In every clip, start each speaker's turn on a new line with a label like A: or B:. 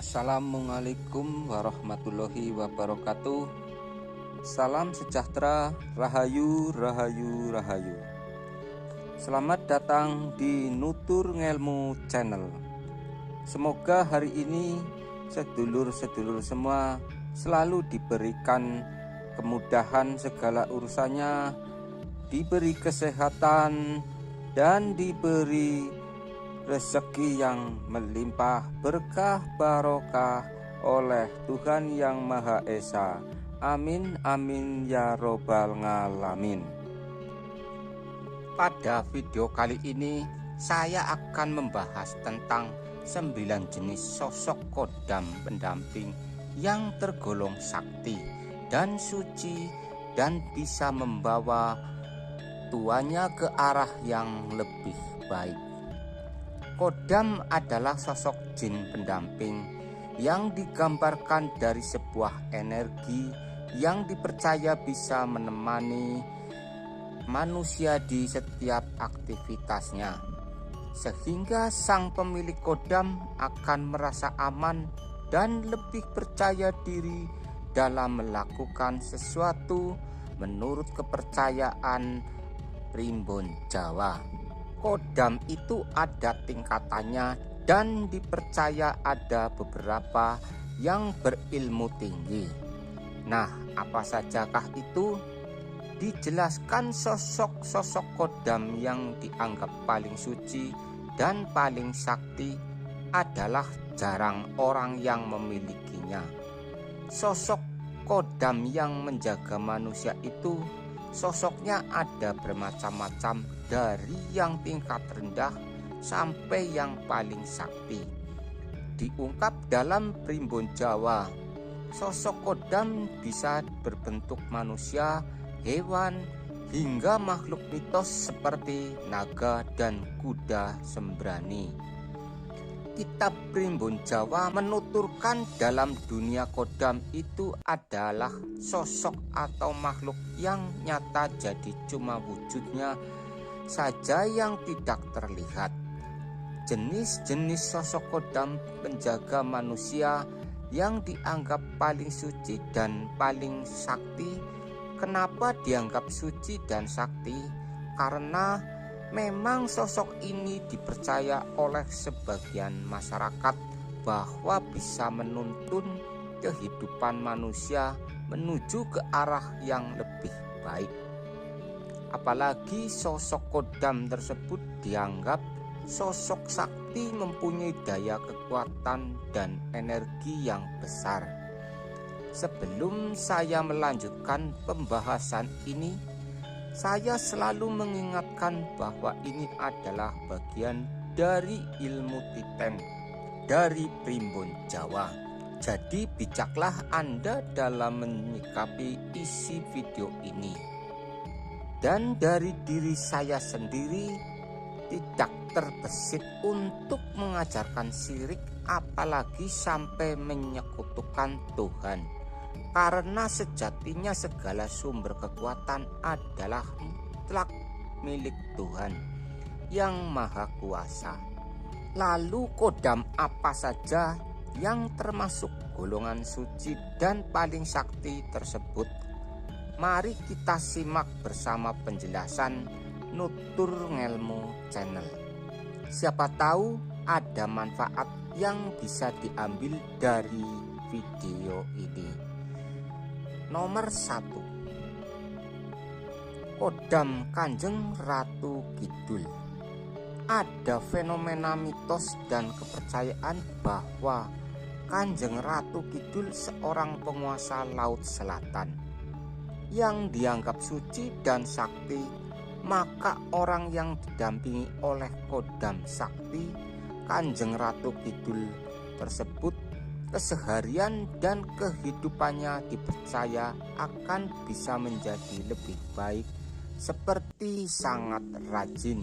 A: Assalamualaikum warahmatullahi wabarakatuh. Salam sejahtera, rahayu, rahayu, rahayu. Selamat datang di Nutur Ngelmu Channel. Semoga hari ini sedulur-sedulur semua selalu diberikan kemudahan segala urusannya, diberi kesehatan, dan diberi rezeki yang melimpah, berkah barokah oleh Tuhan Yang Maha Esa. Amin amin ya robbal ngalamin. Pada video kali ini saya akan membahas tentang 9 jenis sosok kodam pendamping yang tergolong sakti dan suci dan bisa membawa tuanya ke arah yang lebih baik. Kodam adalah sosok jin pendamping yang digambarkan dari sebuah energi yang dipercaya bisa menemani manusia di setiap aktivitasnya, sehingga sang pemilik kodam akan merasa aman dan lebih percaya diri dalam melakukan sesuatu menurut kepercayaan Primbon Jawa. Kodam itu ada tingkatannya dan dipercaya ada beberapa yang berilmu tinggi. Nah, apa sajakah itu? Dijelaskan sosok-sosok kodam yang dianggap paling suci dan paling sakti adalah jarang orang yang memilikinya. Sosok kodam yang menjaga manusia itu sosoknya ada bermacam-macam, dari yang tingkat rendah sampai yang paling sakti. Diungkap dalam Primbon Jawa, sosok kodam bisa berbentuk manusia, hewan, hingga makhluk mitos seperti naga dan kuda sembrani. Kitab Primbon Jawa menuturkan dalam dunia kodam itu adalah sosok atau makhluk yang nyata, jadi cuma wujudnya saja yang tidak terlihat. Jenis-jenis sosok kodam penjaga manusia yang dianggap paling suci dan paling sakti. Kenapa dianggap suci dan sakti? Karena memang sosok ini dipercaya oleh sebagian masyarakat bahwa bisa menuntun kehidupan manusia menuju ke arah yang lebih baik. Apalagi sosok kodam tersebut dianggap sosok sakti, mempunyai daya kekuatan dan energi yang besar. Sebelum saya melanjutkan pembahasan ini, saya selalu mengingatkan bahwa ini adalah bagian dari ilmu titen dari Primbon Jawa. Jadi bijaklah Anda dalam menyikapi isi video ini. Dan dari diri saya sendiri tidak terbesit untuk mengajarkan syirik, apalagi sampai menyekutukan Tuhan. Karena sejatinya segala sumber kekuatan adalah mutlak milik Tuhan yang Maha Kuasa. Lalu kodam apa saja yang termasuk golongan suci dan paling sakti tersebut? Mari kita simak bersama penjelasan Nutur Ngelmu Channel. Siapa tahu ada manfaat yang bisa diambil dari video ini. Nomor 1, kodam Kanjeng Ratu Kidul. Ada fenomena mitos dan kepercayaan bahwa Kanjeng Ratu Kidul seorang penguasa Laut Selatan yang dianggap suci dan sakti. Maka orang yang didampingi oleh kodam sakti Kanjeng Ratu Kidul tersebut, keseharian dan kehidupannya dipercaya akan bisa menjadi lebih baik, seperti sangat rajin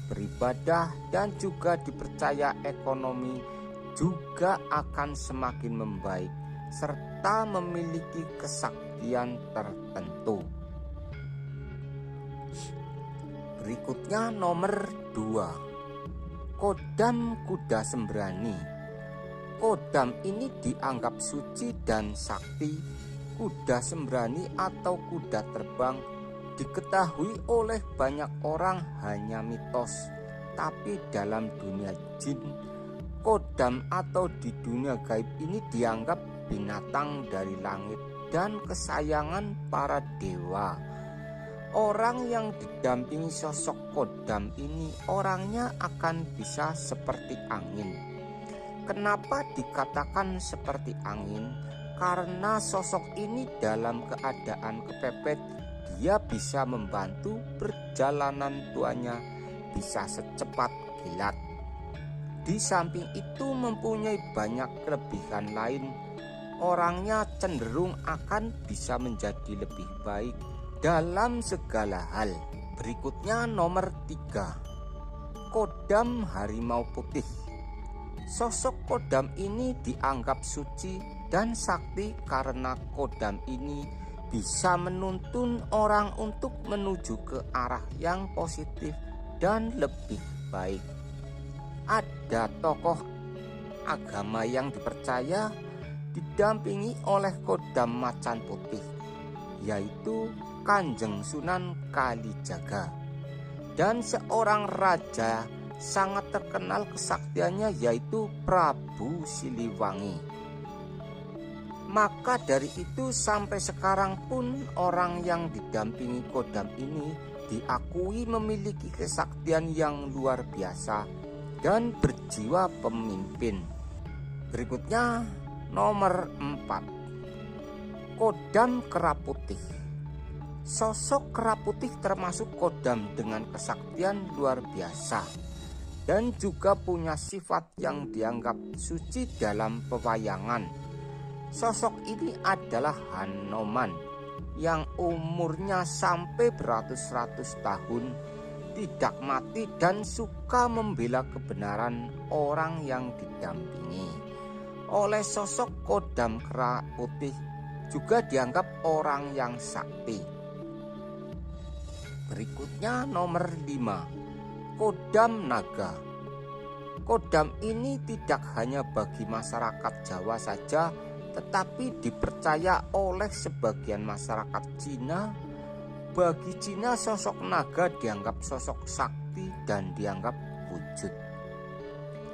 A: beribadah, dan juga dipercaya ekonomi juga akan semakin membaik serta memiliki kesaktian tertentu. Berikutnya nomor 2, Kodam Kuda Sembrani. Kodam ini dianggap suci dan sakti. Kuda sembrani atau kuda terbang diketahui oleh banyak orang hanya mitos, tapi dalam dunia jin, kodam atau di dunia gaib ini dianggap binatang dari langit dan kesayangan para dewa. Orang yang didampingi sosok kodam ini orangnya akan bisa seperti angin. Kenapa dikatakan seperti angin? Karena sosok ini dalam keadaan kepepet, dia bisa membantu perjalanan tuanya bisa secepat kilat. Di samping itu mempunyai banyak kelebihan lain. Orangnya cenderung akan bisa menjadi lebih baik dalam segala hal. Berikutnya nomor 3, kodam harimau putih. Sosok kodam ini dianggap suci dan sakti karena kodam ini bisa menuntun orang untuk menuju ke arah yang positif dan lebih baik. Ada tokoh agama yang dipercaya didampingi oleh kodam macan putih, yaitu Kanjeng Sunan Kalijaga, dan seorang raja sangat terkenal kesaktiannya yaitu Prabu Siliwangi. Maka dari itu sampai sekarang pun orang yang didampingi kodam ini diakui memiliki kesaktian yang luar biasa dan berjiwa pemimpin. Berikutnya nomor 4, kodam kera putih. Sosok kera putih termasuk kodam dengan kesaktian luar biasa dan juga punya sifat yang dianggap suci dalam pewayangan. Sosok ini adalah Hanoman yang umurnya sampai beratus-ratus tahun, tidak mati dan suka membela kebenaran orang yang didampingi. Oleh sosok kodam kera putih juga dianggap orang yang sakti. Berikutnya nomor 5, kodam naga. Kodam ini tidak hanya bagi masyarakat Jawa saja, tetapi dipercaya oleh sebagian masyarakat Cina. Bagi Cina, sosok naga dianggap sosok sakti dan dianggap wujud.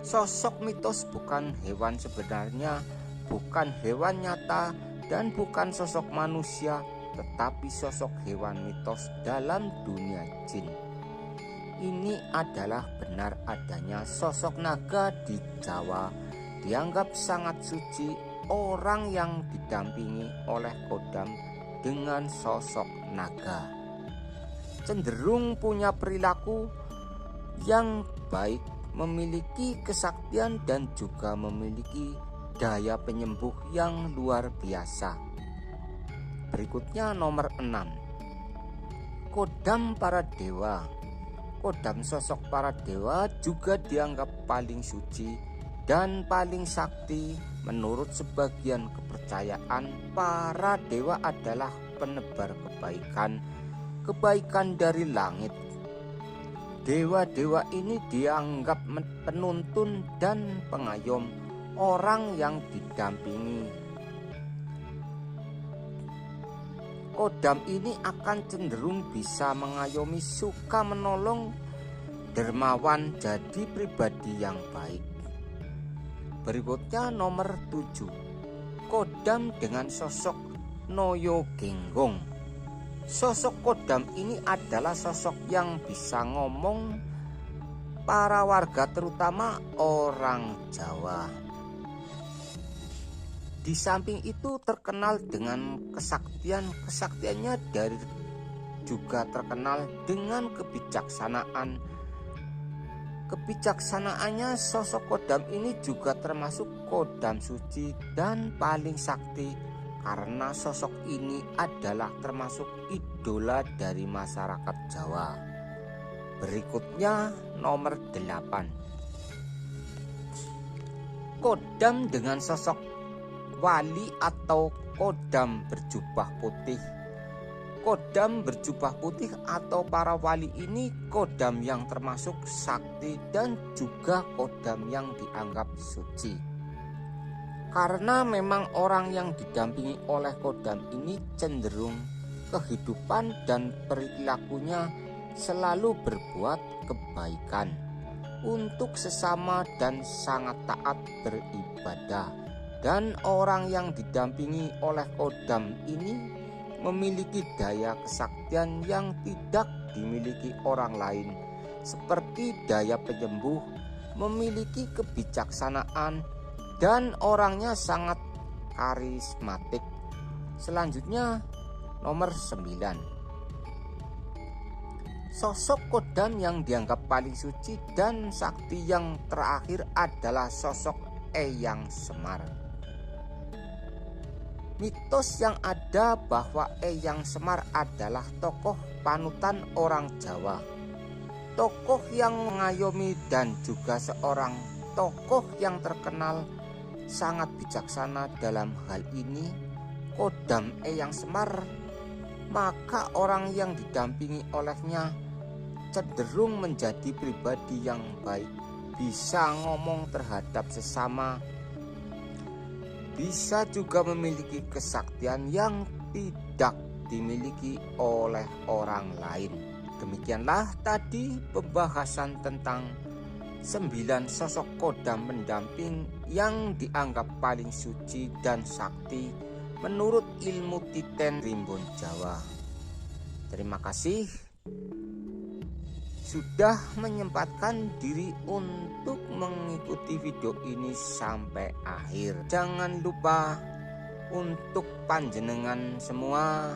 A: Sosok mitos bukan hewan sebenarnya, bukan hewan nyata, dan bukan sosok manusia, tetapi sosok hewan mitos dalam dunia jin. Ini adalah benar adanya sosok naga di Jawa, dianggap sangat suci. Orang yang didampingi oleh kodam dengan sosok naga cenderung punya perilaku yang baik, memiliki kesaktian dan juga memiliki daya penyembuh yang luar biasa. Berikutnya nomor 6, kodam para dewa. Kodam sosok para dewa juga dianggap paling suci dan paling sakti. Menurut sebagian kepercayaan, para dewa adalah penebar kebaikan dari langit. Dewa-dewa ini dianggap penuntun dan pengayom orang yang didampingi. Kodam ini akan cenderung bisa mengayomi, suka menolong, dermawan, jadi pribadi yang baik. Berikutnya nomor 7, kodam dengan sosok Noyo Genggong. Sosok kodam ini adalah sosok yang bisa ngomong para warga, terutama orang Jawa. Di samping itu terkenal dengan kesaktiannya dari juga terkenal dengan kebijaksanaannya. Sosok kodam ini juga termasuk kodam suci dan paling sakti karena sosok ini adalah termasuk idola dari masyarakat Jawa. Berikutnya nomor 8, kodam dengan sosok wali atau kodam berjubah putih. Kodam berjubah putih atau para wali ini kodam yang termasuk sakti dan juga kodam yang dianggap suci. Karena memang orang yang didampingi oleh kodam ini cenderung kehidupan dan perilakunya selalu berbuat kebaikan untuk sesama dan sangat taat beribadah. Dan orang yang didampingi oleh kodam ini memiliki daya kesaktian yang tidak dimiliki orang lain, seperti daya penyembuh, memiliki kebijaksanaan, dan orangnya sangat karismatik. Selanjutnya nomor 9. Sosok kodam yang dianggap paling suci dan sakti yang terakhir adalah sosok Eyang Semar. Mitos yang ada bahwa Eyang Semar adalah tokoh panutan orang Jawa, tokoh yang mengayomi dan juga seorang tokoh yang terkenal sangat bijaksana dalam hal ini, kodam Eyang Semar. Maka orang yang didampingi olehnya cenderung menjadi pribadi yang baik, bisa ngomong terhadap sesama, bisa juga memiliki kesaktian yang tidak dimiliki oleh orang lain. Demikianlah tadi pembahasan tentang 9 sosok kodam pendamping yang dianggap paling suci dan sakti menurut ilmu Titen Rimbun Jawa. Terima kasih sudah menyempatkan diri untuk mengikuti video ini sampai akhir. Jangan lupa untuk panjenengan semua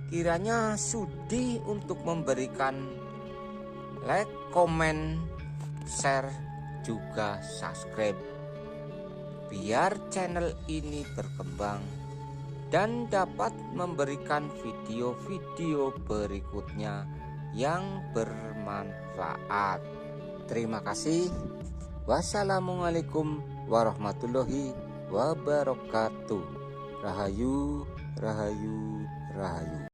A: kiranya sudi untuk memberikan like, komen, share, juga subscribe, biar channel ini berkembang dan dapat memberikan video-video berikutnya yang bermanfaat. Terima kasih. Wassalamualaikum warahmatullahi wabarakatuh. Rahayu, rahayu, rahayu.